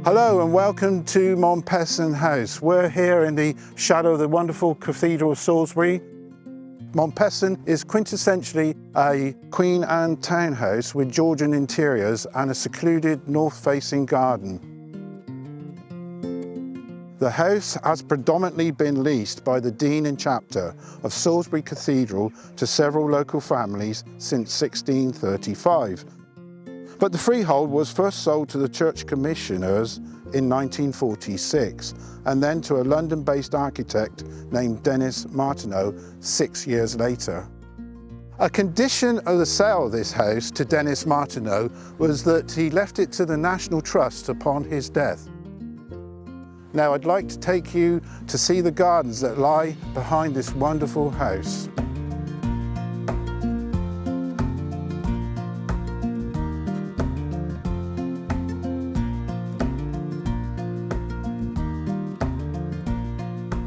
Hello and welcome to Mompesson House. We're here in the shadow of the wonderful Cathedral of Salisbury. Mompesson is quintessentially a Queen Anne townhouse with Georgian interiors and a secluded north-facing garden. The house has predominantly been leased by the Dean and Chapter of Salisbury Cathedral to several local families since 1635. But the freehold was first sold to the church commissioners in 1946 and then to a London-based architect named Denis Martineau 6 years later. A condition of the sale of this house to Denis Martineau was that he left it to the National Trust upon his death. Now I'd like to take you to see the gardens that lie behind this wonderful house.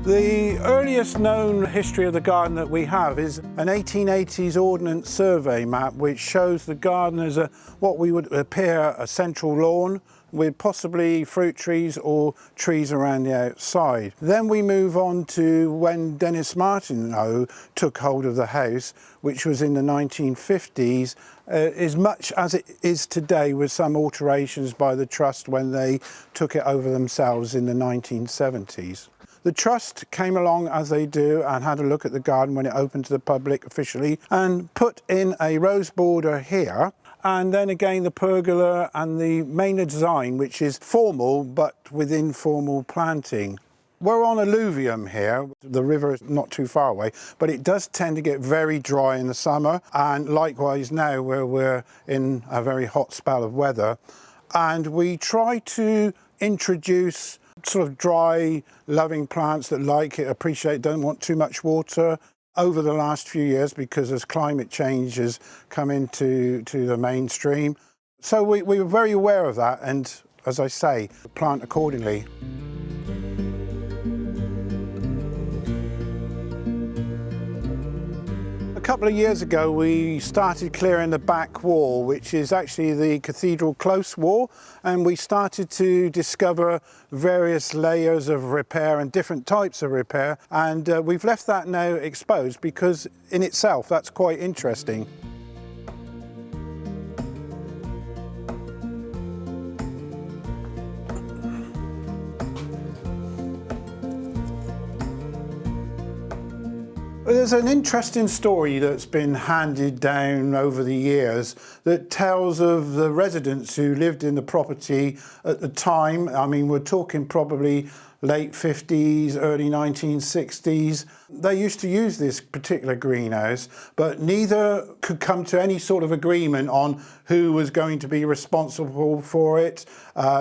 The earliest known history of the garden that we have is an 1880s Ordnance Survey map which shows the garden as what we would appear a central lawn with possibly fruit trees or trees around the outside. Then we move on to when Denis Martineau took hold of the house, which was in the 1950s, as much as it is today with some alterations by the Trust when they took it over themselves in the 1970s. The Trust came along as they do and had a look at the garden when it opened to the public officially and put in a rose border here, and then again the pergola and the main design, which is formal but with informal planting. We're on alluvium here. The river is not too far away, but it does tend to get very dry in the summer, and likewise now where we're in a very hot spell of weather. And we try to introduce sort of dry, loving plants that like it, appreciate, don't want too much water over the last few years because as climate change has come into the mainstream. So we were very aware of that and, as I say, plant accordingly. A couple of years ago we started clearing the back wall, which is actually the cathedral close wall, and we started to discover various layers of repair and different types of repair, and we've left that now exposed because in itself that's quite interesting. There's an interesting story that's been handed down over the years that tells of the residents who lived in the property at the time. I mean, we're talking probably late 50s, early 1960s. They used to use this particular greenhouse, but neither could come to any sort of agreement on who was going to be responsible for it.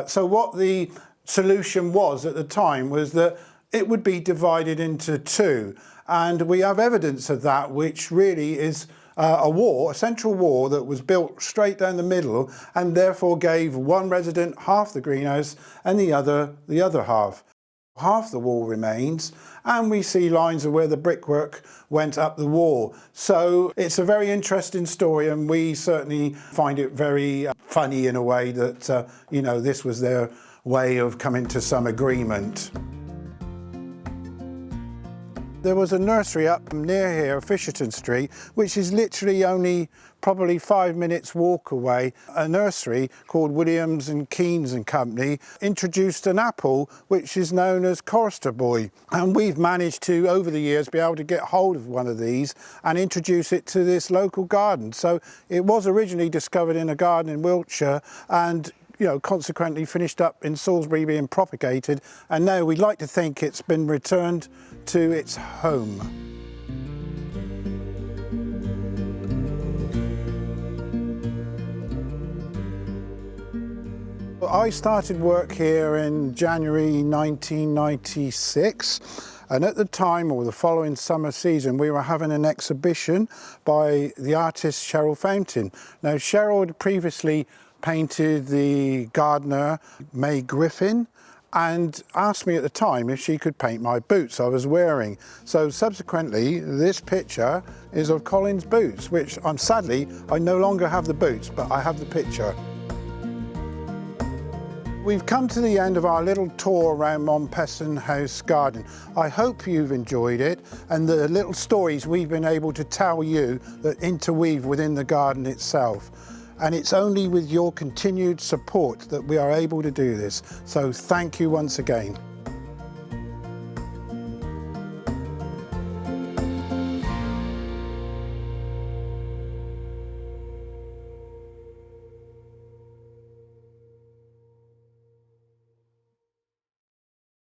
So what the solution was at the time was that it would be divided into two. And we have evidence of that, which really is a central wall that was built straight down the middle and therefore gave one resident half the greenhouse and the other half. Half the wall remains, and we see lines of where the brickwork went up the wall. So it's a very interesting story, and we certainly find it very funny in a way that, you know, this was their way of coming to some agreement. There was a nursery up near here, Fisherton Street, which is literally only probably 5 minutes walk away. A nursery called Williams and Keynes and Company introduced an apple which is known as Chorister Boy. And we've managed to, over the years, be able to get hold of one of these and introduce it to this local garden. So it was originally discovered in a garden in Wiltshire and consequently finished up in Salisbury being propagated, and now we'd like to think it's been returned to its home. I started work here in January 1996. And at the time, or the following summer season, we were having an exhibition by the artist Cheryl Fountain. Now, Cheryl had previously painted the gardener May Griffin and asked me at the time if she could paint my boots I was wearing. So subsequently, this picture is of Colins Boots, which sadly, I no longer have the boots, but I have the picture. We've come to the end of our little tour around Mompesson House garden. I hope you've enjoyed it and the little stories we've been able to tell you that interweave within the garden itself. And it's only with your continued support that we are able to do this. So thank you once again.